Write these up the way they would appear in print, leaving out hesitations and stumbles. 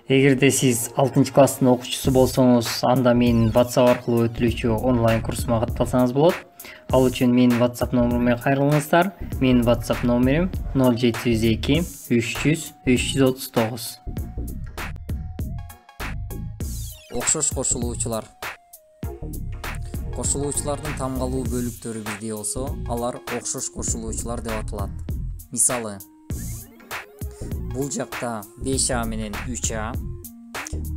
Эгерде сиз 6-класстын окуучусу болсоңуз, анда менин WhatsApp аркылуу өтүлүүчү онлайн курсума катталсаңыз болот. Ал үчүн менин WhatsApp номерума кайрылыңыздар. Менин WhatsApp номерим 0702 300 339. Окшош кошулуучулар. Кошулуучулардын тамгалуу бөлүктөрү бирдей болсо, алар окшош кошулуучулар деп аталат. Мисалы, бул жакта 5А менен 3А,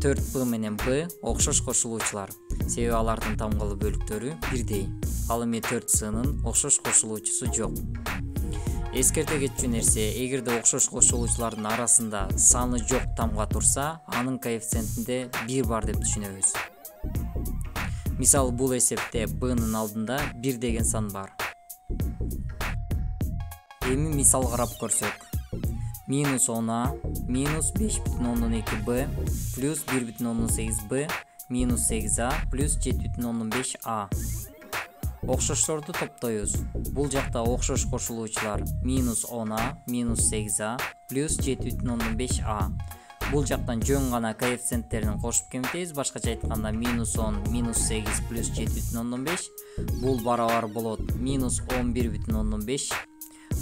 4Б менен Б окшош кошулуучулар. Себеби алардын тамгалуу бөлүктөрү бирдей. Ал эми 4Цнын окшош кошулуучусу жок. Эскерте кетчү нерсе, эгерде окшош кошулуучулардын арасында саны жок тамга турса, анын коэффициентинде 1 бар деп түшүнөбүз. Мисалы, бул эсепте Б'нын алдында 1 деген сан бар. Эми мисал карап көрсөк. Минус 10А, минус 5,2Б, плюс 1,8Б, минус 8А, плюс 7,5А. Окшошторду топтойбуз. Бул жакта окшош кошулуучулар минус 10А, минус 8А, плюс 7,5А. Бул жактан жөн гана коэффициенттерин кошуп кемитебиз. Башкача айтканда минус 10, минус 8, плюс 7,5. Бул барабар болот минус 11,5.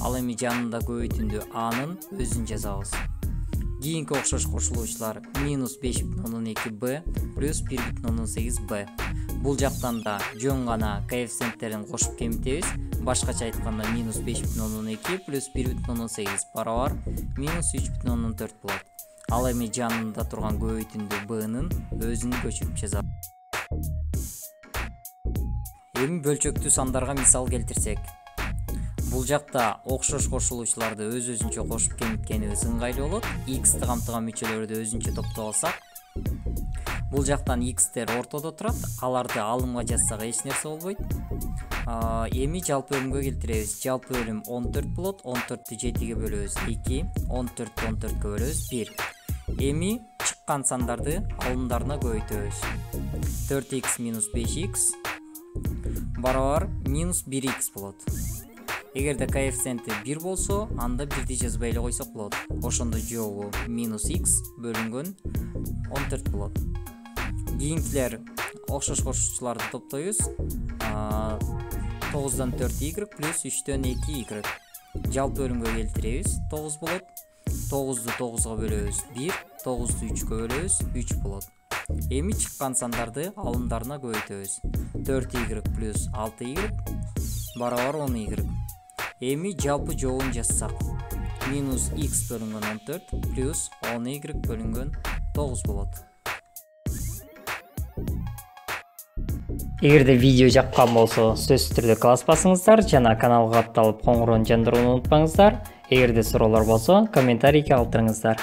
Ал эми жанында көбөйтүндү A'нын өзүн жазабыз. Кийинки окшош кошулуучулар минус 5,2Б плюс 1,8Б. Бул жактан да жөн гана коэффициенттерин кошуп кемитебиз. Башкача айтканда минус 5,2 плюс 1,8 барабар минус 3,4 болот. Ал эми жанында турган көбөйтүндү Б'нын өзүн көчүрүп жазабыз. Эми бөлчөктүү сандарга мисал келтирсек. Бул жакта окшош кошулуучуларды өз-өзүнчө кошуп кемиткенибиз ыңгайлуу болот. X'ти камтыган мүчөлөрдү өзүнчө топтоп алсак, бул жактан X'тер ортодо турат, аларды алымга жазсак эч нерсе болбойт. Эми жалпы бөлүмгө келтиребиз. Жалпы бөлүм 14 болот. 14'тү 7-ге бөлөбүз 2, 14'тү 14'кө бөлөбүз 1. Эми чыккан сандарды алымдарына көбөйтөбүз. 4x минус 5x барабар минус 1x болот. Эгерде коэффициенти 1 болсо, анда 1'ди жазбай эле койсок болот. Ошондо жообу минус x бөлүнгөн 14 болот. Кийинкилер окшош кошулуучуларды топтойбуз. 9'дан 4y плюс 3'төн 2y. Жалпы бөлүмгө келтиребиз. 9 болот. 9'ду 9'га бөлөбүз 1, 9'ду 3'кө бөлөбүз 3 болот. Эми чыккан сандарды алымдарына көбөйтөбүз. 4y плюс 6y барабар 10y. Эми жалпы жообун жазсак, минус x бөлүнгөн 14 плюс 10y бөлүнгөн 9 болот. Эгерде видео жаккан болсо, сөзсүз түрдө класс басыңыздар жана каналга катталып коңгуроonu жандырууну унутпаңыздар. Эгерде суроолор болсо, комментарийге калтырыңыздар.